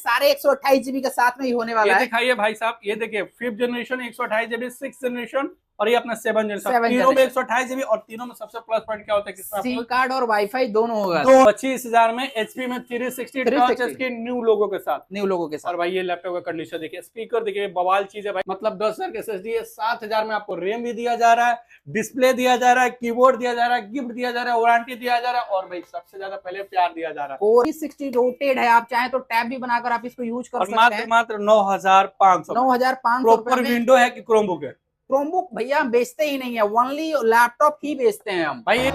सारे 128 GB के साथ में ही होने वाला है। दिखाइए भाई साहब, ये देखिए 5th generation 128 GB, 6th generation और ये अपना 7th जनरेशन, तीनों में 128 GB और तीनों में सबसे प्लस पॉइंट क्या होता है कि सिम कार्ड और वाईफाई दोनों होगा। 25,000 में HP में 360 टच के न्यू लोगो के साथ। और भाई ये लैपटॉप का कंडीशन देखिए, स्पीकर देखिए, बवाल चीज है भाई, मतलब 10,000 के SSD है, 7,000 में आपको रैम भी दिया जा रहा है, डिस्प्ले दिया जा रहा है, कीबोर्ड दिया जा रहा है, गिफ्ट दिया जा रहा है, वारंटी दिया जा रहा है और भाई सबसे ज्यादा पहले प्यार दिया जा रहा है। 360 रोटेड है, आप चाहें तो टैब भी बनाकर आप इसको यूज कर सकते हैं। मात्र 9,500 रुपए में विंडो है कि क्रोमबुक है? क्रोमबुक भैया हम बेचते ही नहीं है, ओनली लैपटॉप ही बेचते हैं हम भाई।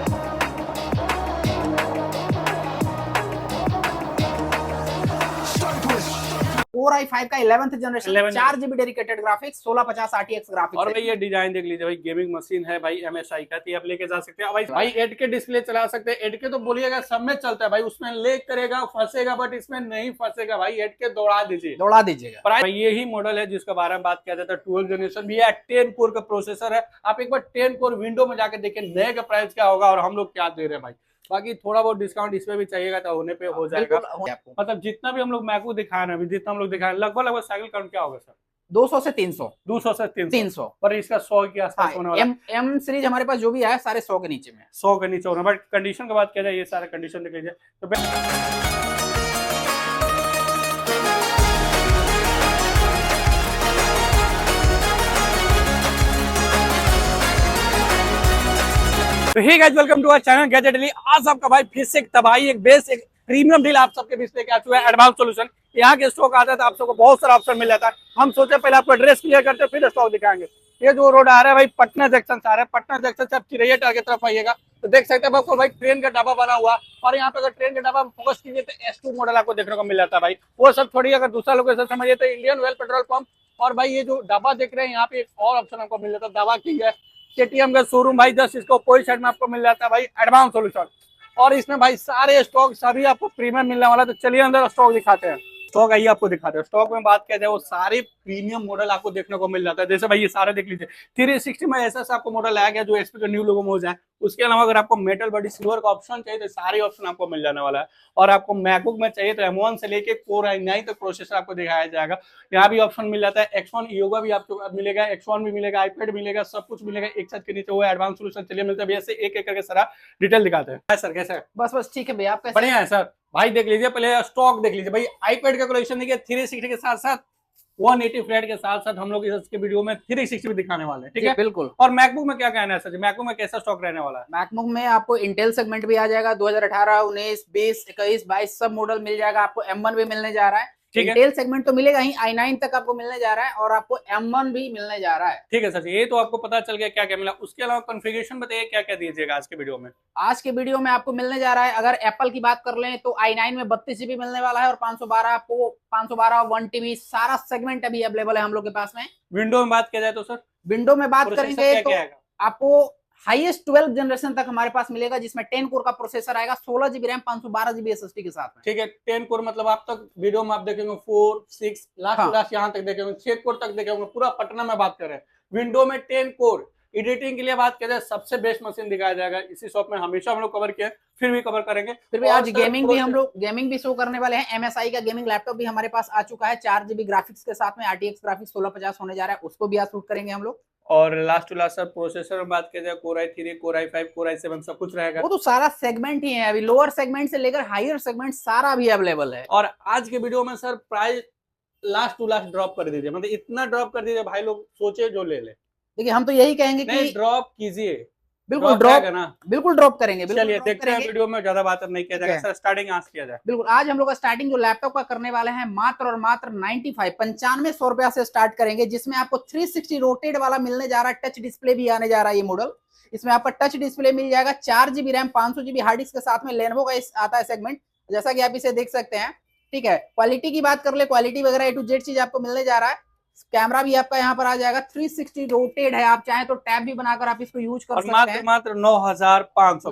Core i5 का 11th generation, 4 GB dedicated graphics, 1650 RTX graphics. और भाई ये डिजाइन देख लीजिए भाई, गेमिंग मशीन है भाई, MSI का, आप लेके जा सकते हैं भाई 8K डिस्प्ले चला सकते हैं। 8K तो बोलिएगा सब में चलता है भाई, उसमें लेग करेगा फंसेगा, बट इसमें नहीं फंसेगा भाई, 8K दौड़ा दीजिएगा। भाई यही मॉडल है जिसके बारे में बात किया जाता है, 12th जनरेशन भी है, 10 कोर का प्रोसेसर है। आप एक बार 10 कोर विंडो में जाकर देखिए नए का प्राइस क्या होगा और हम लोग क्या दे रहे हैं भाई। बाकी थोड़ा बहुत डिस्काउंट इसमें भी चाहिएगा तो होने पे हो जाएगा। मतलब जितना भी हम लोग मैकबुक दिखा रहे हैं, जितना हम लोग दिखा रहे हैं, लगभग साइकिल काउंट क्या होगा सर? 200 से 300, 200 से 300 पर इसका 100 के आसपास होने वाला है। M सीरीज हमारे पास जो भी है सारे 100 के नीचे में, 100 के नीचे होना। बट कंडीशन की बात किया जाए, ये सारे कंडीशन देख लीजिए तो hey guys, welcome to our channel gadget daily. आज आपका भाई फिर से एक तबाही, एक बेस, एक प्रीमियम डील आप सबके बीच लेके आ चुका है, एडवांस सॉल्यूशन। यहाँ के स्टॉक आता है तो आप सबको बहुत सारा ऑप्शन मिल जाता है। हम सोचे पहले आपको एड्रेस क्लियर करते फिर स्टॉक दिखाएंगे। ये जो रोड आ रहा है भाई, पटना जंक्शन से आ रहा है। पटना जंक्शन से आप चिरैया टार की तरफ आइएगा तो देख सकते हैं आपको भाई ट्रेन का डब्बा बना हुआ, और यहाँ पे अगर ट्रेन का डब्बा फोकस कीजिए तो S2 मॉडल आपको देखने को मिल जाता है भाई। वो सब थोड़ी, अगर दूसरा लोकेशन समझिए तो इंडियन ऑयल पेट्रोल पंप। और भाई ये जो डब्बा देख रहे हैं, यहाँ पे एक और ऑप्शन आपको मिल जाता है, दवा की है KTM का शोरूम भाई, जस्ट इसको अपोजिट साइड में आपको मिल जाता है भाई एडवांस सॉल्यूशन। और इसमें भाई सारे स्टॉक सभी आपको प्रीमियम मिलने वाला है। तो चलिए अंदर स्टॉक दिखाते हैं। स्टॉक आइए आपको दिखाते हैं। स्टॉक में बात किया जाए, वो सारे प्रीमियम मॉडल आपको देखने को मिल जाता है। जैसे भाई ये सारे देख लीजिए, 360 में ऐसा आपको मॉडल आया गया जो HP का न्यू लोगो में हो जाए। उसके अलावा अगर आपको मेटल बॉडी सिल्वर का ऑप्शन चाहिए तो सारे ऑप्शन आपको मिल जाने वाला है। और आपको मैकबुक में चाहिए तो M1 से लेके Core i9 तक प्रोसेसर आपको दिखाया जाएगा। यहाँ भी ऑप्शन मिल जाता है, X1 योगा भी आपको मिलेगा, X1 भी मिलेगा, iPad मिलेगा, सब कुछ मिलेगा एक साथ के नीचे। वो एडवांस सॉल्यूशन चलिए मिलता है, ऐसे एक एक करके सारा डिटेल दिखाते हैं। सर कैसे है? बस ठीक है भैया, आप कैसे? बढ़िया है सर। भाई देख लीजिए, पहले स्टॉक देख लीजिए भाई। iPad का कलेक्शन देखिए, 360 के साथ साथ 180 फ्लैट के साथ साथ हम लोग इसके वीडियो में 360 भी दिखाने वाले हैं, ठीक है? बिल्कुल। और मैकबुक में क्या कहना है सर? मैकबुक में कैसा स्टॉक रहने वाला है? मैकबुक में आपको इंटेल सेगमेंट भी आ जाएगा, 2018, 19, 20, 21, 22 सब मॉडल मिल जाएगा। आपको M1 भी मिलने जा रहा है। इंटेल सेगमेंट तो मिलेगा ही, i9 तक आपको मिलने जा रहा है और आपको M1 भी मिलने जा रहा है। ठीक है सर, ये तो आपको पता चल गया क्या क्या मिला। उसके अलावा कॉन्फ़िगरेशन बताइए क्या क्या दीजिएगा आज के वीडियो में? आज के वीडियो में आपको मिलने जा रहा है, अगर एप्पल की बात कर लें तो i9 में 32 GB मिलने वाला है और 512 1TB सारा सेगमेंट अभी अवेलेबल है हम लोग के पास में। विंडो में बात किया जाए तो सर, विंडो में बात करेंगे तो आपको हाईएस्ट 12th जनरेशन तक हमारे पास मिलेगा, जिसमें 10 कोर का प्रोसेसर आएगा, 16 GB रैम, 512 GB SSD के साथ में। ठीक है, 10 कोर मतलब आप तक वीडियो में आप देखेंगे 4, 6 लास्ट यहाँ तक देखेंगे, 6 कोर तक देखेंगे। पूरा पटना में बात करें, विंडो में 10 कोर। एडिटिंग के लिए बात किया जाए, सबसे बेस्ट मशीन दिखाया जाएगा। इसी शॉप में हमेशा हम लोग कवर किए, फिर भी कवर करेंगे। फिर भी आज गेमिंग भी हम लोग गेमिंग भी शो करने वाले हैं। MSI का गेमिंग लैपटॉप भी हमारे पास आ चुका है, 4 GB ग्राफिक्स के साथ में, RTX ग्राफिक्स 1650 होने जा रहा है, उसको भी आज शूट करेंगे हम लोग। और last to last sir processor में बात किया जाए, Core i3, Core i5, Core i7 सब कुछ रहेगा। वो तो सारा सेगमेंट ही है, अभी लोअर सेगमेंट से लेकर हायर सेगमेंट सारा भी अवेलेबल है। और आज के वीडियो में sir price last to last drop कर दीजिए, मतलब इतना ड्रॉप कर दीजिए भाई लोग सोचे जो ले ले। देखिए हम तो यही कहेंगे कि ड्रॉप कीजिए, बिल्कुल ड्रॉप ना, बिल्कुल ड्रॉप करेंगे। चलिए देखते हैं, वीडियो में ज्यादा बात नहीं किया जाएगा सर, स्टार्टिंग आज किया जाए। बिल्कुल, आज हम लोग का स्टार्टिंग जो लैपटॉप का करने वाले हैं मात्र और मात्र 95 रुपया से स्टार्ट करेंगे, जिसमें आपको 360 रोटेट वाला मिलने जा रहा है, टच डिस्प्ले भी आने जा रहा है ये मॉडल। इसमें आपका टच डिस्प्ले मिल जाएगा, 4 GB RAM, 500 GB hard disk के साथ में। लेनोवो का आता है सेगमेंट, जैसा कि आप इसे देख सकते हैं, ठीक है। क्वालिटी की बात कर ले, क्वालिटी वगैरह A to Z चीज आपको मिलने जा रहा है। कैमरा भी आपका यहाँ पर आ जाएगा, 360 रोटेड है, आप चाहें तो टैब भी बनाकर आप इसको यूज कर सकते हैं। मात्र 9,500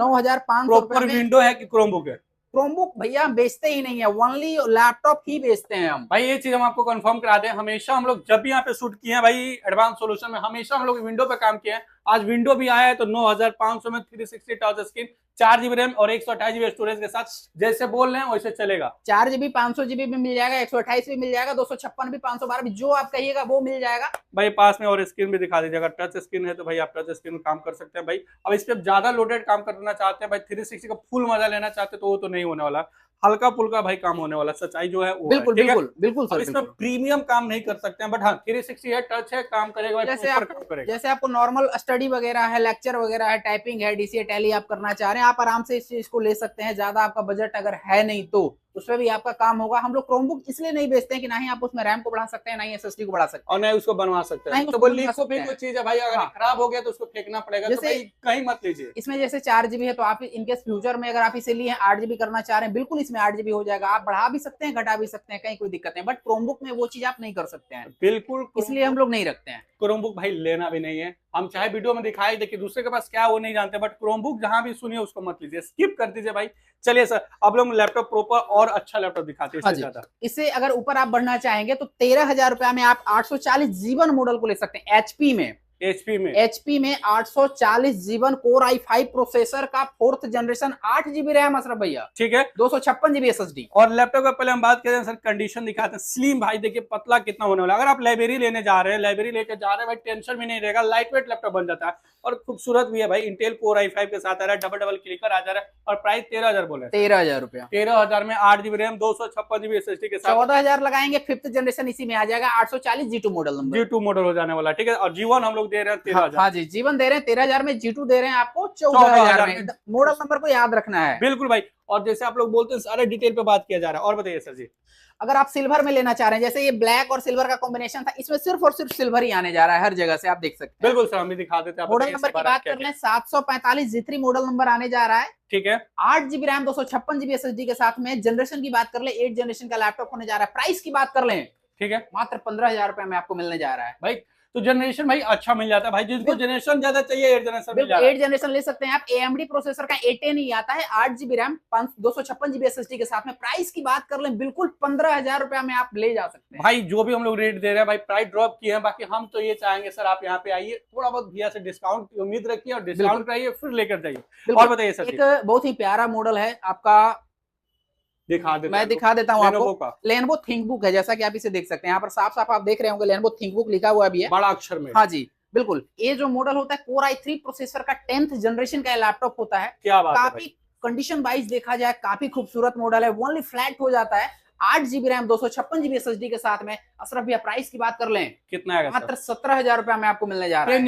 रुपए में विंडो है कि क्रोमबुक है? क्रोमबुक भैया हम बेचते ही नहीं है, ओनली लैपटॉप ही बेचते हैं हम। भाई ये चीज हम आपको कंफर्म करा दें, हमेशा हम लोग जब भी यहाँ पे शूट किए हैं भाई एडवांस सॉल्यूशन में, हमेशा हम लोग विंडो पे काम किए हैं। आज विंडो भी आया है तो 9500 में 360 टच स्क्रीन, 4 GB रैम और 128 GB स्टोरेज के साथ जैसे बोल रहे हैं वैसे चलेगा। 4 GB 500 GB भी मिल जाएगा, 128 भी मिल जाएगा, 256 भी, 512 भी, जो आप कहिएगा वो मिल जाएगा भाई। पास में और स्क्रीन भी दिखा दीजिए, अगर टच स्क्रीन है तो भाई आप टच स्क्रीन में काम कर सकते हैं भाई। अब इस पे ज्यादा लोडेड काम करना चाहते हैं भाई, 360 का फुल मजा लेना चाहते हैं तो वो तो नहीं होने वाला, हल्का फुल्का भाई काम होने वाला, सच्चाई जो है वो बिल्कुल है, बिल्कुल बिल्कुल अब सर। इसमें प्रीमियम काम नहीं कर सकते हैं, बट हाँ 360 है, टच है, काम करेगा भाई, काम करेगा। जैसे आपको नॉर्मल स्टडी वगैरह है, लेक्चर वगैरह है, टाइपिंग है, डीसीए टैली आप करना चाह रहे हैं, आप आराम से इस चीज को ले सकते हैं। ज्यादा आपका बजट अगर है नहीं तो उसमें भी आपका काम होगा। हम लोग क्रोमबुक इसलिए नहीं बेचते हैं कि ना ही आप उसमें रैम को बढ़ा सकते हैं, ना ही एसएसडी को बढ़ा सकते हैं, और नहीं उसको बनवा सकते हैं। तो वो लीक को भी कोई चीज है भाई, अगर खराब हो गया तो उसको फेंकना पड़ेगा, तो भाई कहीं मत लीजिए। इसमें जैसे 4 GB है तो आप इनके फ्यूचर में अगर आप इसे लिए 8 GB करना चाह रहे हैं, बिल्कुल इसमें 8 GB हो जाएगा, आप बढ़ा भी सकते हैं, घटा भी सकते हैं, कहीं कोई दिक्कत नहीं। बट क्रोमबुक में वो चीज आप नहीं कर सकते हैं, बिल्कुल, इसलिए हम लोग नहीं रखते हैं। क्रोमबुक भाई लेना भी नहीं है, हम चाहे वीडियो में दिखाई देखिए दूसरे के पास क्या वो नहीं जानते, बट क्रोमबुक जहां भी सुनिए उसको मत लीजिए, स्किप कर दीजिए भाई। चलिए सर, अब लोग लैपटॉप प्रो और अच्छा लैपटॉप दिखाते हैं। हाँ, इससे अगर ऊपर आप बढ़ना चाहेंगे तो 13,000 रुपया में आप 840 G1 मॉडल को ले सकते हैं। एचपी में 840 G1 कोर i5 प्रोसेसर का 4th generation, 8 GB RAM Ashraf भैया, ठीक है, 256 GB SSD। और लैपटॉप का पहले हम बात करें सर, कंडीशन दिखाते हैं। स्लिम भाई देखिए पतला कितना होने वाला है। अगर आप लाइब्रेरी लेने जा रहे हैं, लाइब्रेरी लेके जा रहे हैं भाई, टेंशन भी नहीं रहेगा, लाइट वेट लैपटॉप बन जाता है और खूबसूरत भी है भाई। इंटेल कोर i5 के साथ आ रहा है, डबल क्लिकर आ जा रहा है और प्राइस 13,000 बोले, 13,000 रुपया। 13,000 में 8 GB रैम, 256 GB SSD के साथ 14,000 लगाएंगे, 5th जनरेशन इसी में आ जाएगा, 840 G2 model number, G2 model हो जाने वाला, ठीक है। और G1 हम लोग दे रहे हैं 13,000। हाँ जी, G1 दे रहे हैं 13,000 में, G2 दे रहे हैं आपको 14,000 में। मॉडल नंबर को याद रखना है। बिल्कुल भाई, और जैसे आप लोग बोलते हैं सारे डिटेल पे बात किया जा रहा है। और बताइए सर जी, अगर आप सिल्वर में लेना चाह रहे हैं, जैसे ये ब्लैक और सिल्वर का कॉम्बिनेशन था, इसमें सिर्फ और सिर्फ सिल्वर ही आने जा रहा है, हर जगह से आप देख सकते हैं। बिल्कुल सर, हम भी दिखा देते हैं। मॉडल नंबर की बात कर लें, 745 G3 मॉडल नंबर आने जा रहा है, ठीक है। 8 GB रैम, 256 GB SSD के साथ में। जनरेशन की बात कर ले, 8 जनरेशन का लैपटॉप होने जा रहा है। प्राइस की बात कर लें, ठीक है, मात्र 15,000 रुपए में आपको मिलने जा रहा है भाई। तो जनरेशन भाई अच्छा मिल जाता है भाई, जिसको जनरेशन ज्यादा चाहिए 8 जनरेशन मिल जाता है। 8 जनरेशन ले सकते हैं आप। AMD प्रोसेसर का A10 ही आता है, 8 GB रैम, 256 GB SSD के साथ में। प्राइस की बात कर लें, बिल्कुल 15,000 रुपया में आप ले जा सकते हैं भाई। जो भी हम लोग रेट दे रहे हैं भाई, प्राइस ड्रॉप किए हैं। बाकी हम तो ये चाहेंगे सर, आप यहाँ पे आइए, थोड़ा बहुत भैया से डिस्काउंट की उम्मीद रखिए और डिस्काउंट कराइए, फिर लेकर जाइए। और बताइए सर, एक बहुत ही प्यारा मॉडल है आपका, मैं दिखा देता हूँ आपको। लेनोवो थिंकबुक है, जैसा कि आप इसे देख सकते हैं, यहाँ पर साफ साफ आप देख रहे होंगे लेनोवो थिंकबुक लिखा हुआ भी है बड़ा अक्षर में। हाँ जी बिल्कुल। ये जो मॉडल होता है कोर i3 प्रोसेसर का 10th जनरेशन का लैपटॉप होता है। क्या बात काफी कंडीशन वाइज देखा जाए काफी खूबसूरत मॉडल है, ओनली फ्लैट हो जाता है। 8 GB रैम, 256 GB SSD के साथ में। अशरफ भैया प्राइस की बात कर लें, कितना आएगा? मात्र 17,000 रुपया में आपको मिलने जा रहा है। 10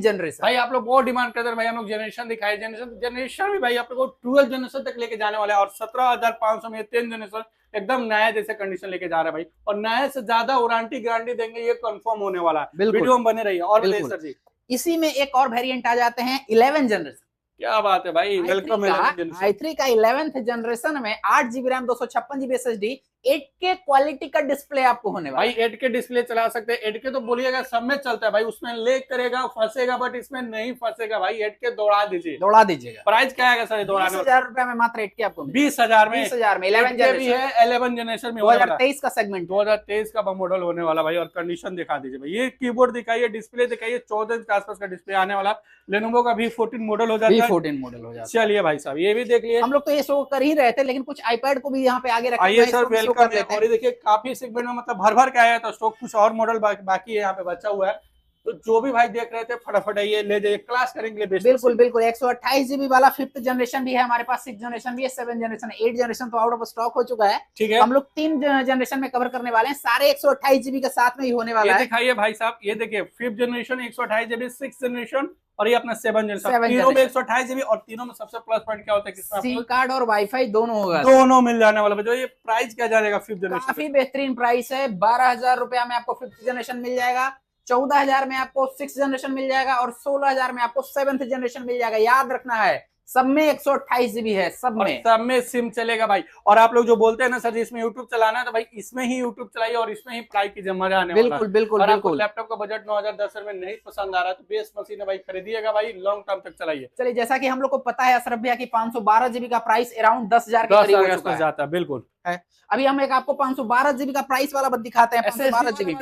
जनरेशन भाई आप लोग बहुत डिमांड करते हैं भाई, हम लोग जनरेशन दिखाए, जनरेशन भी भाई आप लोग को 12 जनरेशन तक लेके जाने वाला है। और 17,500 में 10 जनरेशन एकदम नया जैसे कंडीशन लेके जा रहा है भाई, और नए से ज्यादा वारंटी गारंटी देंगे, ये कंफर्म होने वाला है। वीडियो में बने रहिए। और बताइए सर जी, इसी में एक और वेरिएंट आ जाते हैं 11 जनरेशन। क्या बात है भाई, वेलकम i3 का 11th जनरेशन में 8 GB RAM, 256 GB SSD, 8K quality का डिस्प्ले आपको होने वाला भाई। 8K डिस्प्ले चला सकते हैं। 8K तो बोलिएगा सब में चलता है भाई, उसमें लेग करेगा फंसेगा, बट इसमें नहीं फंसेगा भाई। 8K दौड़ा दीजिएगा। प्राइस क्या आएगा सर? 20,000 रुपए में मात्र 8K आपको 20,000 में 11 जनरेशन भी है, 11 जनरेशन में 2023 का सेगमेंट, 2023 का मॉडल होने वाला भाई। और कंडीशन दिखा दीजिए भाई, ये कीबोर्ड दिखाइए, डिस्प्ले दिखाइए, 14 इंच के आसपास का डिस्प्ले आने वाला। लेनोवो का V14 मॉडल हो जाता है। V14 मॉडल हो जाता है। चलिए भाई साहब, ये भी देख लिए। हम लोग तो ये शो कर ही रहे थे, लेकिन कुछ आईपैड को भी यहाँ पे आगे रखे आइए सर, वेलकम। और ये देखिए काफी सेगमेंट में मतलब भर भर के आया था स्टॉक, कुछ और मॉडल बाकी है यहाँ पे बचा हुआ है। तो जो भी भाई देख रहे थे फटाफट आइए ले जाइए, क्लास करेंगे। बिल्कुल 128 GB वाला 5th जनरेशन भी है हमारे पास, 6th जनरेशन भी है, 7th जनरेशन, 8th जनरेशन तो आउट ऑफ स्टॉक हो चुका है। ठीक है, हम लोग 3 जनरेशन में कवर करने वाले हैं, सारे 128 GB के साथ में ही होने वाला है। दिखाइए भाई साहब, ये देखिए 5th generation 128 GB, 6th generation और ये अपना 7th जनरेशन, तीनों में 128 GB। और तीनों में सबसे प्लस पॉइंट क्या होता है कि सिम कार्ड और वाईफाई दोनों होगा, दोनों मिल जाने वाला। जो ये प्राइस क्या जाएगा 5th जनरेशन? काफी बेहतरीन प्राइस है। 12,000 रुपया में आपको 5th जनरेशन मिल जाएगा, 14,000 में आपको 6th जनरेशन मिल जाएगा और 16,000 में आपको 7th जनरेशन मिल जाएगा। याद रखना है सब में 128 GB है, सब और में। सब में सिम चलेगा भाई। और आप लोग जो बोलते हैं ना सर इसमें यूट्यूब चलाना है, तो भाई इसमें ही यूट्यूब चलाइए और इसमें ही ट्राई कीजिए, मजा आने वाला है। बिल्कुल बिल्कुल और आपको बिल्कुल। लैपटॉप का बजट 9,000-10,000 में नहीं पसंद आ रहा है तो बेस्ट मशीन है भाई, खरीदिएगा भाई, लॉन्ग टर्म तक चलाइए। चलिए, जैसा कि हम लोग को पता है अशरफ भैया की 512 GB का प्राइस अराउंड 10,000 के करीब हो चुका है। जाता है बिल्कुल। अभी हम एक आपको 512 GB का प्राइस वाला दिखाते हैं। 512 GB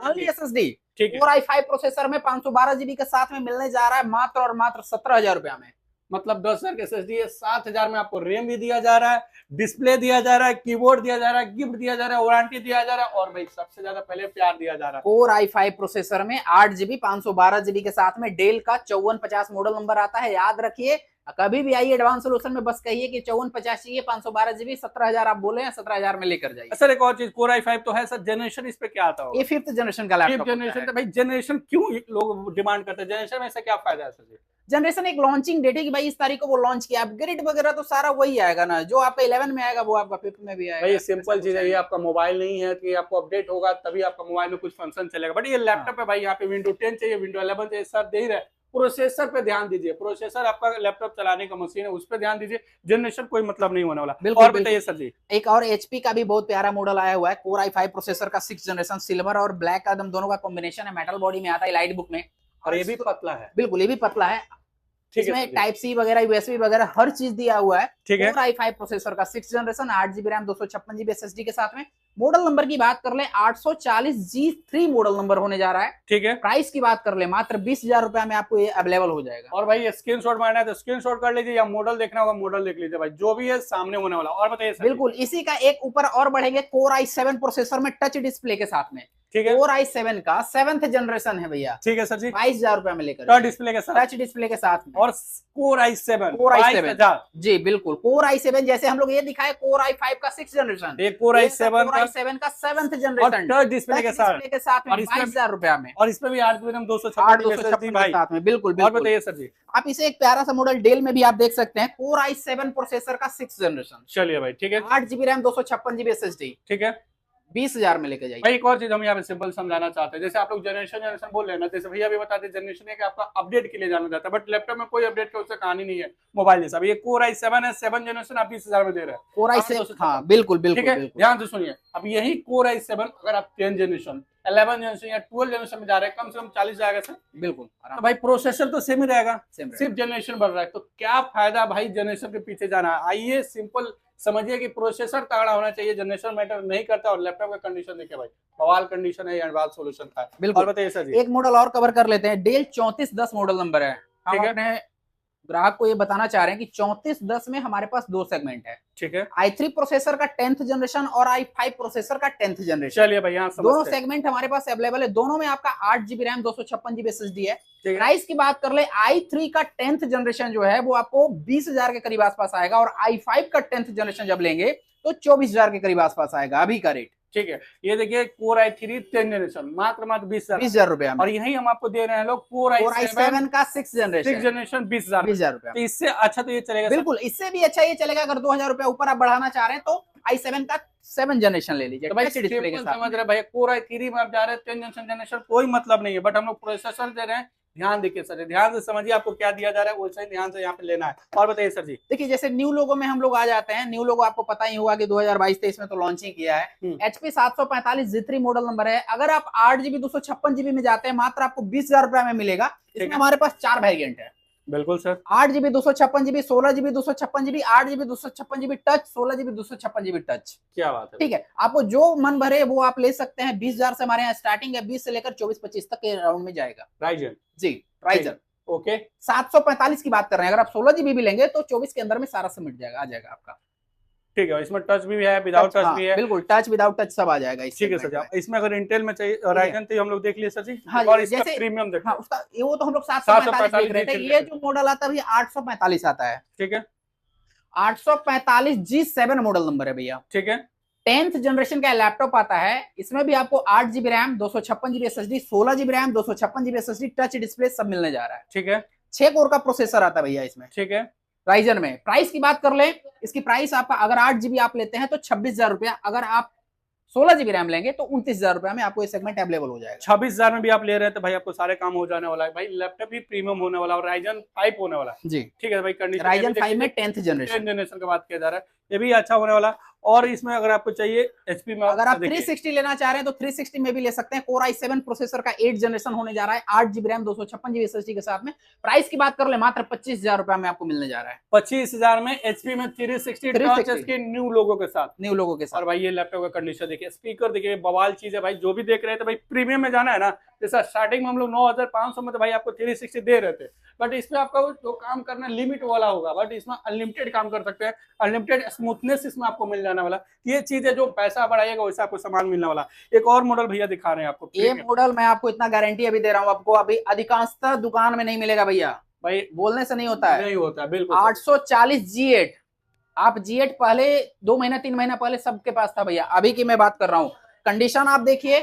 ओनली SSD, ठीक है। Core i5 प्रोसेसर में 512 GB के साथ में मिलने जा रहा है मात्र और मात्र 17,000 रुपया में। मतलब 10,000 के SSD है, 7,000 में आपको रैम भी दिया जा रहा है, डिस्प्ले दिया जा रहा है, कीबोर्ड दिया जा रहा है, गिफ्ट दिया जा रहा है, वारंटी दिया जा रहा है, और भाई सबसे ज्यादा पहले प्यार दिया जा रहा है। Core i5 प्रोसेसर में 8 GB 512 GB के साथ में डेल का 5450 मॉडल नंबर आता है। याद रखिए, कभी भी आइए एडवांस सोल्यूशन में, बस कहिए कि 5450 चाहिए, 512 GB, 17,000 आप बोले हैं, 17,000 में लेकर जाइए। सर एक और चीज, Core i5 तो है सर, जनरेशन इस पे क्या आता होगा? ये 5th जनरेशन का लैपटॉप जनरेशन है भाई। जनरेशन क्यों लोग डिमांड करते हैं? जनरेशन में से क्या फायदा है सर? जनरेशन एक लॉन्चिंग डेट है कि भाई इस तारीख को वो लॉन्च किया। अपग्रेड वगैरह तो सारा वही आएगा ना, जो आपका 11 में आएगा वो आपका 5th में भी आएगा। भाई सिंपल चीज है, ये आपका मोबाइल नहीं है कि आपको अपडेट होगा तभी आपका मोबाइल में कुछ फंक्शन चलेगा, बट ये लैपटॉप है भाई, यहाँ पे विंडो 10 चाहिए, विंडो 11 चाहिए, सर दे ही रहे। प्रोसेसर पे ध्यान दीजिए, प्रोसेसर आपका लैपटॉप चलाने का मशीन है, उस पर ध्यान दीजिए। जनरेशन कोई मतलब नहीं होने वाला। और बताइए सर जी। एक और HP का भी बहुत प्यारा मॉडल आया हुआ है, Core i5 प्रोसेसर का 6th जनरेशन, सिल्वर और ब्लैक का दोनों का कॉम्बिनेशन है, मेटल बॉडी में आता है, लाइट बुक में, और ये भी पतला है। बिल्कुल, ये भी पतला है। इसमें टाइप C वगैरह, USB वगैरह हर चीज दिया हुआ है। ठीक है। Core i5 प्रोसेसर का 6th generation, 8 GB RAM, 256 GB SSD के साथ में। मॉडल नंबर की बात कर ले 840G3 मॉडल नंबर होने जा रहा है। ठीक है। प्राइस की बात कर ले मात्र 20,000 रुपया में आपको ये अवेलेबल हो जाएगा। और भाई स्क्रीनशॉट मारना है तो स्क्रीनशॉट कर लीजिए, या मॉडल देखना होगा मॉडल देख लीजिए भाई, जो भी है सामने होने वाला। और बताइए सर। बिल्कुल, इसी का एक ऊपर और बढ़ेंगे, Core i7 प्रोसेसर में टच डिस्प्ले के साथ में। ठीक है। Core i7 का 7th जनरेशन है भैया। ठीक है सर जी। 22,000 रुपया में लेकर, टच डिस्प्ले के साथ, टच डिस्प्ले के साथ में। और Core i7 जी बिल्कुल, Core i7 जैसे हम लोग ये दिखाए, Core i5 का 6th जनरेशन, एक Core i7 का 7th जनरेशन, टच डिस्प्ले के साथ में 22,000 रुपया में, और इसमें भी 8 GB 256 भाई साथ में। बिल्कुल और बताइए सर जी। आप इसे एक प्यारा सा मॉडल डेल में भी आप देख सकते हैं, Core i7 प्रोसेसर का 6th जनरेशन। चलिए भाई, ठीक है। 8 GB रैम, 256 GB SSD, ठीक है। 20,000 में लेके जाइए। भाई एक और चीज हम यहाँ पे सिंपल समझाना चाहते हैं, जैसे आप लोग जनरेशन बोल रहे हैं ना, जैसे भैया भी बताते हैं जनरेशन है कि आपका अपडेट के लिए जाना जाता है, बट लैपटॉप में कोई अपडेट का उससे कहानी नहीं है मोबाइल जैसा। ये Core i7 है, 7 जनरेशन, आप 20,000 में दे रहे हैं। Core i7, हाँ बिल्कुल बिल्कुल, ठीक है। ध्यान से सुनिए, अब यही Core i7 अगर आप 10 जनरेशन, 11 जनरेशन या 12 जनरेशन में जा रहे हैं, कम से कम 40 जाएगा सर। बिल्कुल। तो भाई प्रोसेसर तो सेम ही रहेगा, सिर्फ जनरेशन बढ़ रहा है, तो क्या फायदा भाई जनरेशन के पीछे जाना है? आइए सिंपल समझिए कि प्रोसेसर तगड़ा होना चाहिए, जनरेशन मैटर नहीं करता। और लैपटॉप का कंडीशन देखिए भाई, बवाल कंडीशन है, एडवांस सॉल्यूशन का। बिल्कुल। और बताइए सर जी। एक मॉडल और कवर कर लेते हैं, डेल 3410 मॉडल नंबर है। हम अपने ग्राहक को ये बताना चाह रहे हैं कि 3410 में हमारे पास 2 सेगमेंट है। ठीक है। i3 प्रोसेसर का 10th जनरेशन और i5 प्रोसेसर का 10th जनरेशन। चलिए भाई, यहाँ दोनों सेगमेंट हमारे पास अवेलेबल है। दोनों में आपका 8 GB रैम, 256 GB SSD है। प्राइस की बात कर ले, i3 का 10th जनरेशन जो है वो आपको 20,000 के करीब आसपास आएगा, और i5 का 10th जनरेशन जब लेंगे तो 24,000 के करीब आसपास आएगा अभी का रेट। ठीक है। ये देखिए Core i3 10 जनरेशन मात्र 20,000 रुपया में। और यही हम आपको दे रहे हैं लोग Core i7 का 6th जनरेशन 20,000 रुपया। तो इससे अच्छा तो ये चलेगा। बिल्कुल, इससे भी अच्छा ये चलेगा। अगर 2,000 रुपया ऊपर आप बढ़ाना चाह रहे हैं तो i7 का 7 जनरेशन ले लीजिए। तो भाई डिस्प्ले के साथ समझ रहे भैया, Core i3 में आप जा रहे हैं 10 जनरेशन, कोई मतलब नहीं है, बट हम लोग प्रोसेसर दे रहे हैं। ध्यान देखिए सर, ध्यान से समझिए आपको क्या दिया जा रहा है, वैसे ही ध्यान से यहाँ पे लेना है। और बताइए सर जी। देखिए, जैसे न्यू लोगो में हम लोग आ जाते हैं। न्यू लोगो आपको पता ही होगा कि 2022-23 में तो लॉन्चिंग किया है। HP 745G3 मॉडल नंबर है। अगर आप 8 GB 256 GB में जाते हैं, मात्र आपको 20,000 रुपया में मिलेगा। इसमें हमारे पास 4 वेरिएंट है। बिल्कुल sir. 8 GB 256 GB, 16 GB 256 GB, 8 GB 256 GB touch, 16 GB 256 GB touch. क्या बात है। ठीक है, आपको जो मन भरे वो आप ले सकते हैं। 20,000 से हमारे यहाँ स्टार्टिंग है, 20 से लेकर 24-25 तक के राउंड में जाएगा। राइजन जी, राइजन। ओके। 745 की बात कर रहे हैं। अगर आप 16 GB भी लेंगे तो 24 के अंदर में सारा समिट जाएगा, आ जाएगा आपका। ठीक है। इसमें टच भी है, विदाउट टच भी है। बिल्कुल, टच विदाउट टच सब आ जाएगा। ठीक है सर। इसमें अगर इंटेल में चाहिए राइजन तो हम लोग देख लिए सर जी। हाँ, और इसका जैसे प्रीमियम देखो। हाँ, उसका वो तो हम लोग 745 देख रहे थे। ये जो मॉडल आता है भैया 845 आता है। ठीक है। 845G7 मॉडल नंबर है भैया। ठीक है। 10th जनरेशन का लैपटॉप आता है। इसमें भी आपको 8 GB RAM, 256 GB SSD, 16 GB RAM, 256 GB SSD, touch display सब मिलने जा रहा है। ठीक है। 6 कोर का प्रोसेसर आता है भैया इसमें। ठीक है। राइजन में। प्राइस की बात कर ले, इसकी प्राइस आपका अगर 8 GB आप लेते हैं तो 26,000 रुपया। अगर आप 16 GB रैम लेंगे तो 29,000 रुपए में आपको ये सेगमेंट अवेलेबल हो जाएगा। 26,000 में भी आप ले रहे हैं तो भाई आपको सारे काम हो जाने वाला है भाई। लैपटॉप भी प्रीमियम होने वाला है और राइजन 5 होने वाला है। जी ठीक है भाई, कंडीशन राइजन 5 में 10th जनरेशन जनरेशन की बात किया जा रहा है, ये भी अच्छा होने वाला है। और इसमें अगर आपको चाहिए एचपी में, अगर आप 360 लेना चाह रहे हैं तो 360 में भी ले सकते हैं। Core i7 प्रोसेसर का 8 जनरेशन होने जा रहा है, 8 GB रैम 256 GB SSD के साथ में। प्राइस की बात कर ले मात्र 25,000 रुपए में आपको मिलने जा रहा है। 25,000 में एचपी में 360 टच के न्यू लोगो के साथ, न्यू लोगो के साथ। और भाई ये लैपटॉप का कंडीशन देखिए, स्पीकर देखिए, बवाल चीज है भाई। जो भी देख रहे थे भाई, प्रीमियम में जाना है ना, जैसा स्टार्टिंग में हम लोग 9,500 में तो भाई आपको 360 दे रहे थे, बट इसमें आपका जो काम करना लिमिट वाला होगा, बट इसमें अनलिमिटेड काम कर सकते हैं, अनलिमिटेड स्मूथनेस इसमें आपको मिल जाने वाला। ये चीज है, जो पैसा बढ़ाइएगा वैसे आपको सामान मिलने वाला। एक और मॉडल भैया दिखा रहे हैं आपको, ये मॉडल मैं आपको इतना गारंटी अभी दे रहा हूँ, आपको अभी अधिकांशतः दुकान में नहीं मिलेगा भैया भाई, बोलने से नहीं होता है, नहीं होता है बिल्कुल। 840 G8। आप G8 पहले 2 महीना 3 महीना पहले सबके पास था भैया, अभी की मैं बात कर रहा हूँ। कंडीशन आप देखिए,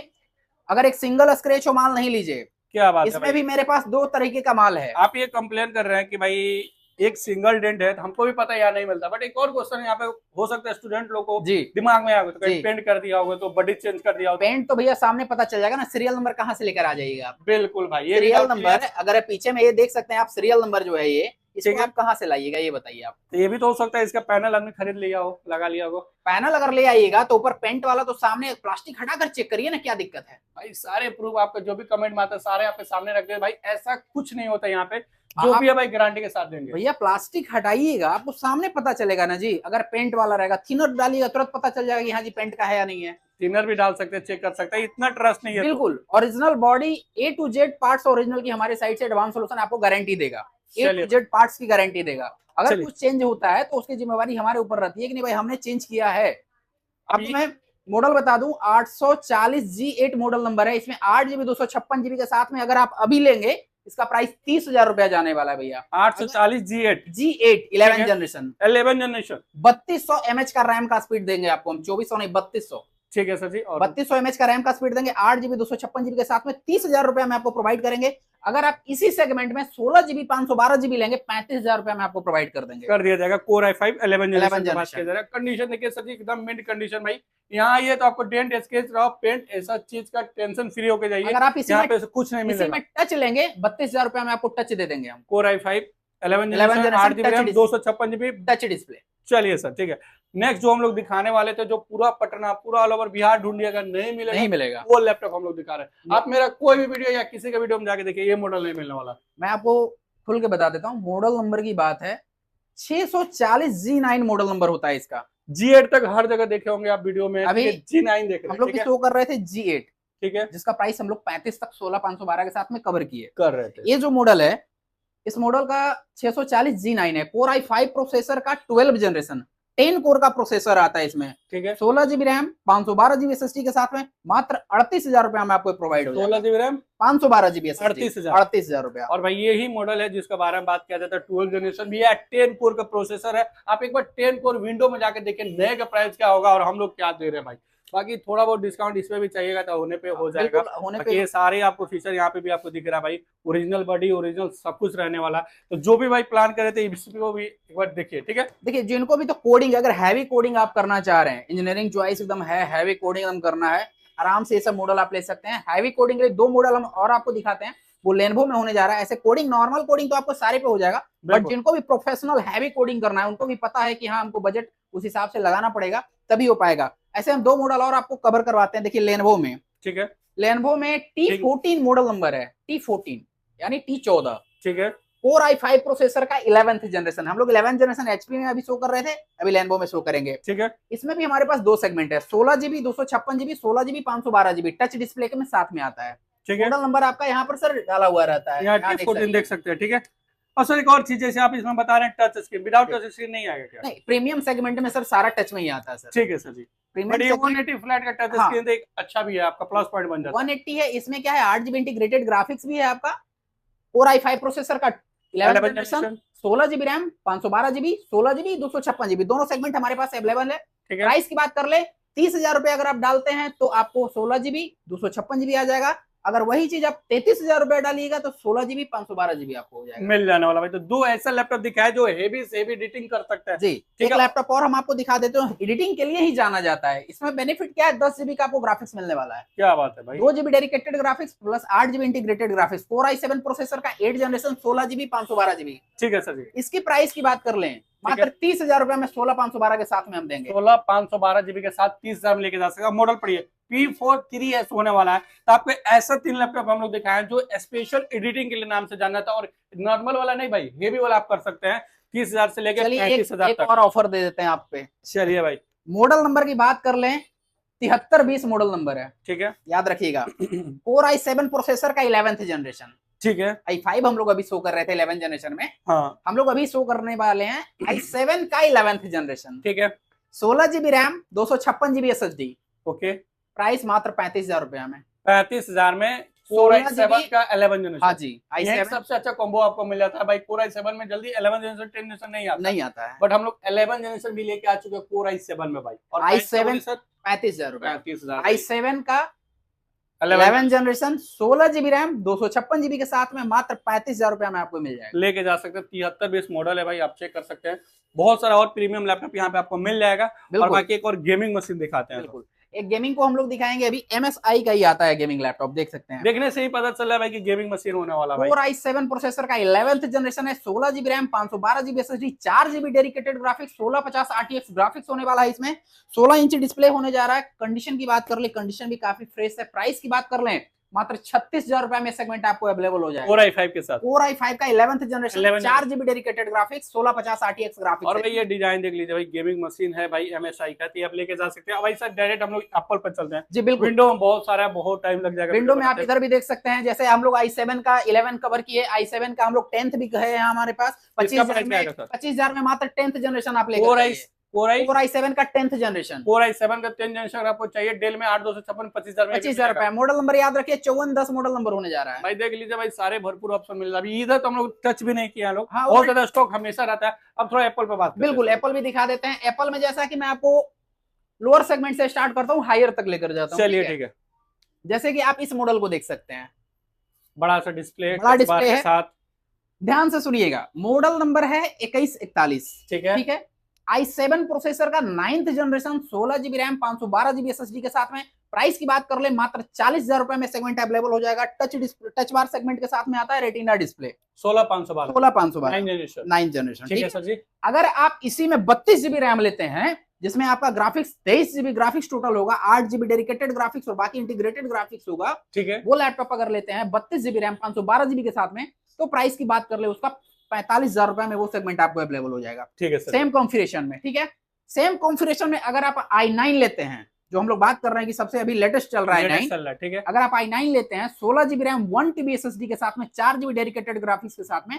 अगर एक सिंगल स्क्रैच हो माल नहीं लीजिए। क्या बात है, इसमें भी मेरे पास 2 तरीके का माल है। आप ये कंप्लेन कर रहे हैं कि भाई एक सिंगल डेंट है, तो हमको भी पता है यहाँ नहीं मिलता, बट एक और क्वेश्चन यहाँ पे हो सकता है स्टूडेंट लोग को जी दिमाग में आया तो कहीं पेंट कर दिया होगा, तो बॉडी चेंज कर दिया होगा। पेंट तो भैया सामने पता चल जाएगा ना, सीरियल नंबर कहाँ से लेकर आ जाइए आप। बिल्कुल भाई, ये सीरियल नंबर अगर पीछे में ये देख सकते हैं आप, सीरियल नंबर जो है ये, इसको आप कहाँ से लाइएगा ये बताइए आप। तो ये भी तो हो सकता है इसका पैनल हमने खरीद लिया हो, लगा लिया हो। पैनल अगर ले आइएगा तो ऊपर पेंट वाला तो सामने प्लास्टिक हटाकर चेक करिए ना, क्या दिक्कत है भाई। सारे प्रूफ आपका जो भी कमेंट में आता है सारे आपके सामने रख दे भाई, ऐसा कुछ नहीं होता यहाँ पे, जो भी है भाई गारंटी के साथ देंगे। भैया प्लास्टिक हटाइएगा, आपको सामने पता चलेगा ना जी। अगर पेंट वाला रहेगा, थिनर डालिएगा तुरंत पता चल जाएगा कि हाँ जी पेंट का है या नहीं है। थिनर भी डाल सकते हैं, चेक कर सकते हैं, इतना ट्रस्ट नहीं है। बिल्कुल original body A to Z parts original की हमारे साइड से एडवांस सॉल्यूशन आपको गारंटी देगा, A to Z पार्ट्स की गारंटी देगा। अगर कुछ चेंज होता है तो उसकी जिम्मेवारी हमारे ऊपर रहती है कि नहीं भाई हमने चेंज किया है। अब मैं मॉडल बता दूं, 840 G8 मॉडल नंबर है, इसमें 8 GB 256 GB के साथ में अगर आप अभी लेंगे, इसका प्राइस 30,000 रुपया जाने वाला है भैया। 840 G8 11 जनरेशन 3200 mAh का रैम का स्पीड देंगे आपको हम, 2400 नहीं 3200। ठीक है सर जी, और 3200 mAh का रैम का स्पीड देंगे, 8 GB 256 GB के साथ में 30,000 रुपया में आपको प्रोवाइड करेंगे। अगर आप इसी सेगमेंट में 16 GB 512 GB लेंगे, 35,000 रुपया में आपको प्रोवाइड कर देंगे, कर दिया जाएगा। Core i5 11 generation. कंडीशन देखिए सर जी, एकदम मिड कंडीशन भाई। यहाँ ये तो आपको डेंट स्केच रहा पेंट ऐसा चीज का टेंशन फ्री होके जाइए। अगर आप यहाँ पे कुछ नहीं मिलेगा। टच लेंगे 32,000 रुपया में आपको टच दे देंगे हम। Core i5 11 generation 8 GB RAM 256 GB touch display. चलिए सर ठीक है। नेक्स्ट जो हम लोग दिखाने वाले थे, जो पूरा पटना पूरा ऑल ओवर बिहार ढूंढिएगा नहीं मिलेगा वो लैपटॉप हम लोग दिखा रहे हैं। आप मेरा कोई भी वीडियो या किसी का वीडियो में जाके देखिए, ये मॉडल नहीं मिलने वाला। मैं आपको खुल के बता देता हूँ, मॉडल नंबर की बात है 640 G9 मॉडल नंबर होता है इसका। G8 तक हर जगह देखे होंगे आप वीडियो में, अभी G9 देख रहे हैं। हम लोग शो कर रहे थे G8, ठीक है, जिसका प्राइस हम लोग 35 तक 16,512 के साथ में कवर किए कर रहे थे। ये जो मॉडल है, इस मॉडल का 640 G9 है, Core i5 प्रोसेसर का 12 जनरेशन 10 कोर का प्रोसेसर आता है इसमें, ठीक है। 16 GB रैम 512 GB SSD के साथ में मात्र 38,000 रुपया में आपको प्रोवाइड हो जाएगा। 16 GB रैम 512 GB SSD 38,000 रुपया। और भाई यही मॉडल है जिसके बारे में बात किया जाता है, 12 जनरेशन भी है, 10 कोर का प्रोसेसर है। आप एक बार 10 कोर विंडो में जाके देखिए नए का प्राइस क्या होगा और हम लोग क्या दे रहे हैं भाई। बाकी थोड़ा बहुत डिस्काउंट इसमें भी चाहिएगा तो होने पे हो जाएगा। होने पे ये सारे आपको फीचर यहाँ पे भी आपको दिख रहा है भाई, ओरिजिनल बॉडी ओरिजिनल सब कुछ रहने वाला। तो जो भी भाई प्लान करे थे इसको भी एक बार देखिए, ठीक है। देखिए जिनको भी तो कोडिंग, अगर हैवी कोडिंग आप करना चाह रहे हैं, इंजीनियरिंग चॉइस एकदम है, हैवी कोडिंग हम करना है, आराम से ये सब मॉडल आप ले सकते हैं। हैवी कोडिंग के 2 मॉडल हम और आपको दिखाते हैं, वो लेनोवो में होने जा रहा है। ऐसे कोडिंग नॉर्मल कोडिंग तो आपको सारे पे हो जाएगा, बट जिनको भी प्रोफेशनल हैवी कोडिंग करना है, उनको भी पता है कि हाँ हमको बजट उस हिसाब से लगाना पड़ेगा तभी हो पाएगा। ऐसे हम 2 मॉडल और आपको कवर करवाते हैं। देखिए लेनोवो में, ठीक है, लेनोवो में T14 मॉडल नंबर है, T14 यानी T14, ठीक है। Core i5 प्रोसेसर का 11th जनरेशन। हम लोग 11 जनरेशन HP में अभी शो कर रहे थे, अभी लेनोवो में शो करेंगे, ठीक है। इसमें भी हमारे पास 2 सेगमेंट है, 16 GB 256 GB, 16 GB 512 GB touch display के में साथ में आता है। ठीक है, मॉडल नंबर आपका यहाँ पर सर डाला हुआ रहता है, यहाँ T14 देख सकते हैं, ठीक है। और सर एक और चीज, जैसे आप इसमें बता रहे हैं touch screen, without touch screen नहीं आएगा क्या? नहीं, प्रीमियम सेगमेंट में सर सारा टच में ही आता है सर। ठीक है सर जी। बट ये 180 फ्लैट का टच स्क्रीन एक अच्छा भी है, आपका प्लस पॉइंट बन जाता है। 180 है, इसमें क्या है 8 GB इंटीग्रेटेड ग्राफिक्स भी है आपका, Core i5 प्रोसेसर का 11 generation, 16 GB RAM 512 GB, 16 GB 256 GB, दोनों सेगमेंट हमारे पास अवेलेबल है। प्राइस की बात कर ले, 30,000 रुपए अगर आप डालते हैं तो आपको 16 GB 256 GB आ जाएगा। अगर वही चीज आप 33,000 रुपए डालिएगा तो 16 GB 512 GB आपको हो जाएगा, मिल जाने वाला भाई। तो दो ऐसा लैपटॉप दिखाया जो हेवी से हेवी एडिटिंग कर सकता है जी। ठीक एक है। लैपटॉप और हम आपको दिखा देते हैं, एडिटिंग के लिए ही जाना जाता है। इसमें बेनिफिट क्या है, 10 GB का आपको ग्राफिक्स मिलने वाला है, क्या बात है भाई। 2 GB dedicated graphics plus 8 GB integrated graphics, Core i7 processor का 8 जनरेशन, 16 GB 512 GB। ठीक है सर जी। इसकी प्राइस की बात कर लें, मात्र 30,000 रुपए में 16,512 के साथ में हम देंगे। 16,512 GB के साथ 30,000 में लेके जा सकते हैं। मॉडल पढ़िए P4 3S होने वाला है। तो आपको ऐसा 3 लैपटॉप हम लोग दिखाए जो स्पेशल एडिटिंग के लिए नाम से जाना था, और नॉर्मल वाला नहीं भाई, हेवी वाला आप कर सकते हैं 30,000 से लेके 35,000 एक तक। और ऑफर दे देते हैं आप पे। चलिए भाई। मॉडल नंबर की बात कर लें, 7320 मॉडल नंबर है, ठीक है। याद रखिएगा। Core i7 प्रोसेसर का 11th जनरेशन, ठीक है। i5 हम लोग अभी शो कर रहे थे 11 जनरेशन में, हाँ हम लोग अभी शो करने वाले हैं i7 का 11th जनरेशन। ठीक है। 16 GB RAM, 256 GB SSD। Okay. Price मात्र 35,000 रुपया में, 35,000 में 16 i7 GB का 11 जनरेशन। हाँ जी, ये i7 सबसे अच्छा कॉम्बो आपको मिल जाता है भाई। Core i7 में जल्दी 11 जनरेशन 10 जनरेशन नहीं आता, नहीं आता है, बट हम लोग 11 जनरेशन भी लेके आ चुके हैं Core i7 में भाई। और i7 सर 35,000 रुपया, 35,000 i7 का 11 11 जनरेशन, 16 GB रैम, 256 GB के साथ में मात्र 35,000 रुपया में आपको मिल जाएगा। लेके जा सकते हैं। 7320 मॉडल है भाई, आप चेक कर सकते हैं। बहुत सारा और प्रीमियम लैपटॉप यहाँ पे आपको मिल जाएगा। और बाकी एक और गेमिंग मशीन दिखाते हैं। बिल्कुल, एक गेमिंग को हम लोग दिखाएंगे, अभी MSI का ही आता है गेमिंग लैपटॉप, देख सकते हैं। देखने से ही पता चल रहा है भाई कि गेमिंग मशीन होने वाला भाई। Core i7 प्रोसेसर का 11th जनरेशन है, 16 GB RAM, 512 GB SSD, 4 GB dedicated graphics, 1650 RTX graphics होने वाला है इसमें। 16 इंच डिस्प्ले होने जा रहा है। कंडीशन की बात कर ले, कंडीशन भी काफी फ्रेश है। प्राइस की बात कर लें, मात्र 36,000 रुपए में सेगमेंट आपको अवेलेबल हो जाएगा। Core i5 के साथ, Core i5 का 11th generation, 4 GB dedicated graphics, 1650 RTX graphics. और भाई ये डिजाइन देख लीजिए भाई, गेमिंग मशीन है भाई MSI का, तो आप लेके जा सकते हैं। भाई सर डायरेक्ट हम लोग एप्पल पर चलते हैं। जी बिल्कुल, विंडो में बहुत सारा है, बहुत टाइम लग जाएगा। विंडो में आप इधर भी देख सकते हैं, जैसे हम लोग i7 का 11 कवर किए, i7 का हम लोग 10th भी है यहाँ हमारे पास। 25,000 में मात्र 10th जनरेशन आप लेकर Core i7 का 10th जनरेशन, Core i7 का 10th जनरेशन आपको चाहिए डेल में 8,256 25,000 में। 25,000 रुपए। मॉडल नंबर याद रखिए, 5410 मॉडल नंबर होने जा रहा है भाई। देख लीजिए भाई, सारे भरपूर ऑप्शन मिल रहा है। अभी इधर तो हम लोग टच भी नहीं किया लोग, हाँ, बहुत ज्यादा स्टॉक हमेशा रहता है। अब थोड़ा एप्पल पे बात करते हैं। बिल्कुल, एप्पल भी दिखा देते हैं। एप्पल में जैसा कि मैं आपको लोअर सेगमेंट से स्टार्ट करता हूँ, हायर तक लेकर जाता हूँ। चलिए ठीक है। जैसे कि आप इस मॉडल को देख सकते हैं, बड़ा सा डिस्प्ले, बड़ा डिस्प्ले के है। साथ ध्यान से सुनिएगा, मॉडल नंबर है 2141। ठीक है। ठीक है। i7 प्रोसेसर का 9th generation, 16 GB RAM, 512 GB SSD के साथ में। प्राइस की बात कर ले, मात्र 40,000 रुपए में सेगमेंट अवेलेबल हो जाएगा। टच बार सेगमेंट के साथ में आता है, रेटिना डिस्प्ले, 16,512 9th जनरेशन। ठीक है सर जी। अगर आप इसी में 32 GB रैम लेते हैं, जिसमें आपका ग्राफिक्स 23 GB ग्राफिक्स टोटल होगा, 8 GB डेडिकेटेड ग्राफिक्स और बाकी इंटीग्रेटेड ग्राफिक्स होगा, ठीक है। वो लैपटॉप अगर लेते हैं 32 GB रैम, 512 GB के साथ में, तो प्राइस की बात कर ले उसका 45,000 रुपए में वो सेगमेंट आपको अवेलेबल हो जाएगा। ठीक है सर। सेम कॉन्फ़िगरेशन में। ठीक है। सेम कॉन्फ़िगरेशन में अगर आप i9 लेते हैं, जो हम लोग बात कर रहे हैं कि सबसे अभी लेटेस्ट चल रहा है i9, ठीक है। अगर आप i9 लेते हैं 16 GB रैम, 1 TB SSD के साथ में, 4 GB डेडिकेटेड ग्राफिक्स के साथ में,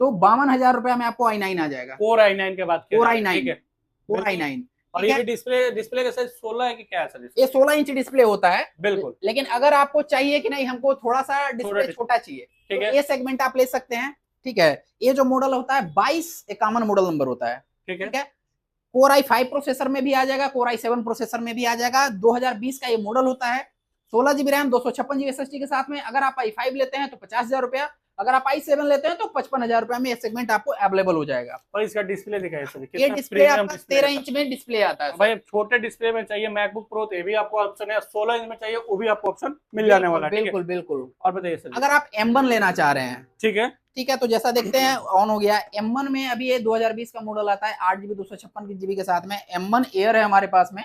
तो 52,000 रुपए में आपको i9 आ जाएगा। Core i9 के बाद Core i9, ठीक है। Core i9। और ये डिस्प्ले का साइज 16 है कि क्या है सर? ये 16 इंच डिस्प्ले होता है बिल्कुल। लेकिन अगर आपको चाहिए कि नहीं हमको थोड़ा सा डिस्प्ले छोटा चाहिए, ठीक तो है, ये सेगमेंट आप ले सकते हैं। ठीक है। ये जो मॉडल होता है 2251 मॉडल नंबर होता है। ठीक है। Core i5 प्रोसेसर में भी आ जाएगा, Core i7 प्रोसेसर में भी आ जाएगा। 2020 का ये मॉडल होता है। 16 GB रैम, 256 GB SSD के साथ में। अगर आप i5 लेते हैं तो 50,000 रुपया, अगर आप i7 लेते हैं तो 55,000 रुपया में ये सेगमेंट आपको अवेलेबल हो जाएगा। और इसका डिस्प्ले दिखाइए सर। ये डिस्प्ले आपका 13 इंच में डिस्प्ले आता है। भाई छोटे डिस्प्ले में चाहिए मैकबुक प्रो तो ये भी आपको ऑप्शन है, 16 इंच में चाहिए वो भी आपको ऑप्शन मिल जाने वाला है। बिल्कुल बिल्कुल। और बताइए सर। अगर आप M1 लेना चाह रहे हैं, ठीक है, ठीक है, तो जैसा देखते हैं ऑन हो गया। M1 में अभी ये 2020 का मॉडल आता है, 8 GB 256 GB के साथ में। M1 एयर है हमारे पास में।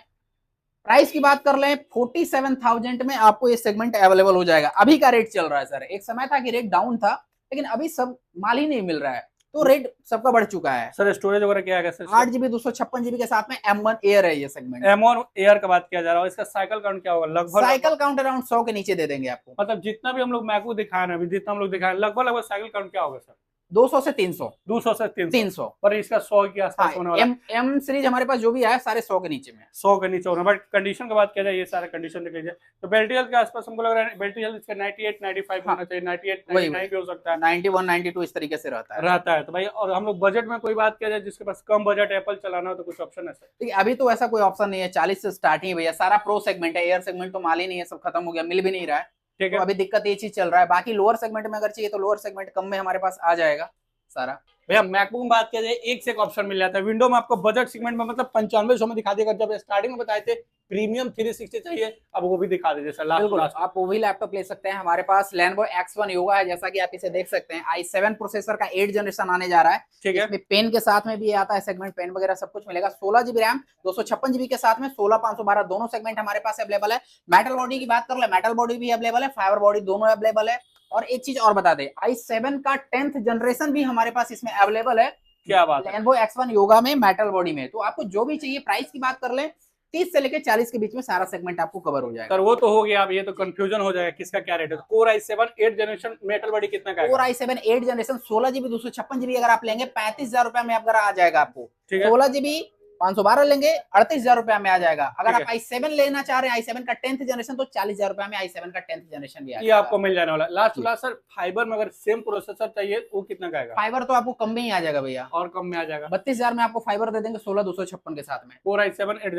प्राइस की बात कर लें 47,000 में आपको ये सेगमेंट अवेलेबल हो जाएगा। अभी का रेट चल रहा है सर, एक समय था कि रेट डाउन था, लेकिन अभी सब माल ही नहीं मिल रहा है, तो रेट सबका बढ़ चुका है। सर स्टोरेज वगैरह क्या है सर? 8 GB 256 GB के साथ में M1 एयर है ये सेगमेंट। M1 एयर का बात किया जा रहा है, इसका साइकिल काउंट क्या होगा? लगभग साइकिल काउंट अराउंड 100 के नीचे दे देंगे आपको। मतलब जितना भी हम लोग मैकबुक दिखा रहे हैं, अभी जितना हम लोग दिखा रहे हैं, लगभग साइकिल काउंट क्या होगा सर? 200 से 300, 200 से 300 पर इसका 100 के आसपास होने वाला है। M सीरीज हमारे पास जो भी है सारे 100 के नीचे में, 100 के नीचे होना। बट कंडीशन की बात किया जाए, ये सारे कंडीशन देख लीजिए तो बैटरी हेल्थ के आसपास हमको लग रहा है बैटरी हेल्थ इसका 98 95 होना चाहिए, 98 99 भी हो सकता है, 91 92 इस तरीके से रहता है। तो भाई और हम लोग बजट में कोई बात किया जाए जिसके पास कम बजट एप्पल चलाना हो तो कुछ ऑप्शन है सर? ठीक है, अभी तो ऐसा कोई ऑप्शन नहीं है, 40 से स्टार्टिंग है भैया। सारा प्रो सेगमेंट है, एयर सेगमेंट तो माल ही नहीं है, सब खत्म हो गया, मिल भी नहीं रहा है। ठीक तो है अभी दिक्कत ये चीज चल रहा है। बाकी लोअर सेगमेंट में अगर चाहिए तो लोअर सेगमेंट कम में हमारे पास आ जाएगा सारा। भैया मैकबुक में बात किया जाए एक से एक ऑप्शन मिल जाता है। विंडो में आपको बजट सेगमेंट में मतलब 9500 में दिखा देगा। जब स्टार्टिंग में बताए थे प्रीमियम 360 चाहिए, अब वो भी दिखा दीजिए सर। बिल्कुल, लास्ट आप वो भी लैपटॉप ले सकते हैं। हमारे पास Lenovo X1 Yoga है, जैसा कि आप इसे देख सकते हैं। i7 प्रोसेसर का 8 जनरेशन आने जा रहा है। ठीक है, इसमें पेन के साथ में भी आता है सेगमेंट, पेन वगैरह सब कुछ मिलेगा। 16 GB रैम 256 GB के साथ में 16/512 दोनों सेगमेंट हमारे पास अवेलेबल है। मेटल बॉडी की बात कर ले, मेटल बॉडी भी अवेलेबल है, फाइबर बॉडी दोनों अवेलेबल है। और एक चीज और बता दे, i7 का 10th जनरेशन भी हमारे पास इसमें अवेलेबल है। क्या बात है। Lenovo X1 Yoga में मेटल बॉडी में। तो आपको जो भी चाहिए, प्राइस की बात कर ले, 30 से लेकर 40 के बीच में सारा सेगमेंट आपको कवर हो जाएगा। सर वो तो हो गया, अब ये तो कंफ्यूजन हो जाएगा किसका क्या रेट है। Core i7 8 generation metal body कितना का है? Core i7 8 generation 16 GB 256 GB अगर आप लेंगे 35,000 रुपए में अगर आ जाएगा आपको। ठीक है, 16 GB 512 लेंगे 38,000 रुपए में आ जाएगा। अगर ठीक आप i7 लेना चाह रहे हैं, i7 का 10th जनरेशन, तो 40,000 रुपए में i7 का 10th जनरेशन भी आ ये जाएगा। आपको मिल जाने वाला। लास्ट सर फाइबर में अगर सेम प्रोसेसर चाहिए वो कितना का आएगा? फाइबर तो आपको कम में ही आ जाएगा भैया, और कम में आ जाएगा। 32,000 में आपको फाइबर दे देंगे 16/256 के साथ में। Core i7 8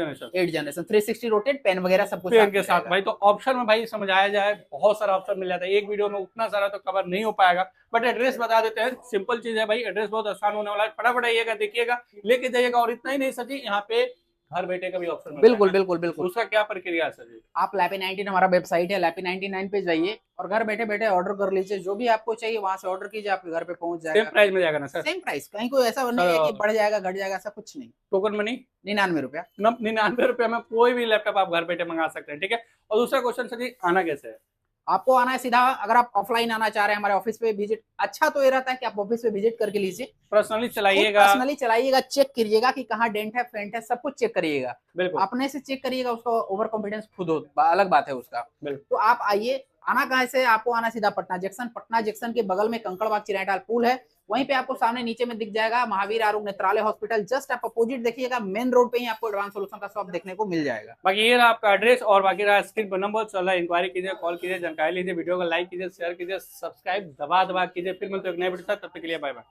generation 360 rotate, pen वगैरह सब कुछ पेन के साथ भाई। तो ऑप्शन में भाई समझाया जाए, बहुत सारा ऑप्शन मिल जाता है। एक वीडियो में उतना सारा तो कवर नहीं हो पाएगा, बट एड्रेस बता देते हैं। सिंपल चीज है भाई, एड्रेस बहुत आसान होने वाला है। फटाफट आइएगा, देखिएगा, लेके जाइएगा। और इतना ही नहीं सर जी, यहाँ पे घर बैठे का भी ऑप्शन बिल्कुल बिल्कुल बिल्कुल। उसका क्या प्रक्रिया है सर जी? आप Lappy99 हमारा वेबसाइट है, Lappy99 पे जाइए और घर बैठे बैठे ऑर्डर कर लीजिए। जो भी आपको चाहिए वहां से ऑर्डर कीजिए, आपके घर पे पहुंच जाएगा। सेम प्राइस में जाएगा ना सर? सेम प्राइस, कहीं कोई ऐसा नहीं है कि बढ़ जाएगा घट जाएगा, ऐसा कुछ नहीं। टोकन मनी 99 रुपया। 99 रुपए में कोई भी लैपटॉप आप घर बैठे मंगा सकते हैं। ठीक है। और दूसरा क्वेश्चन सर जी, आना कैसे है? आपको आना है सीधा। अगर आप ऑफलाइन आना चाह रहे हैं हमारे ऑफिस पे विजिट, अच्छा तो ये रहता है कि आप ऑफिस पे विजिट करके लीजिए, पर्सनली चलाइएगा, पर्सनली चलाइएगा, चेक करिएगा कि कहाँ डेंट है, फेंट है, सब कुछ चेक करिएगा। बिल्कुल अपने से चेक करिएगा, उसका ओवर कॉन्फिडेंस खुद हो, अलग बात है उसका। बिल्कुल। तो आप आइए। आना कहाँ से? आपको आना सीधा पटना जंक्शन। पटना जंक्शन के बगल में कंकड़बाग चिरायटाल पुल है, वहीं पे आपको सामने नीचे में दिख जाएगा महावीर आरोग्य नेत्रालय हॉस्पिटल। जस्ट आप अपोजिट देखिएगा, मेन रोड पे ही आपको एडवांस सॉल्यूशन का शॉप देखने को मिल जाएगा। बाकी ये रहा आपका एड्रेस, और बाकी रहा स्क्रीन पर नंबर चल रहा है। इंक्वायरी कीजिए, कॉल कीजिए, जानकारी लीजिए। वीडियो को लाइक कीजिए, शेयर कीजिए, सब्सक्राइब दबा कीजिए। फिर मिलते हैं एक नए वीडियो के साथ, तब तक के लिए बाय बाय।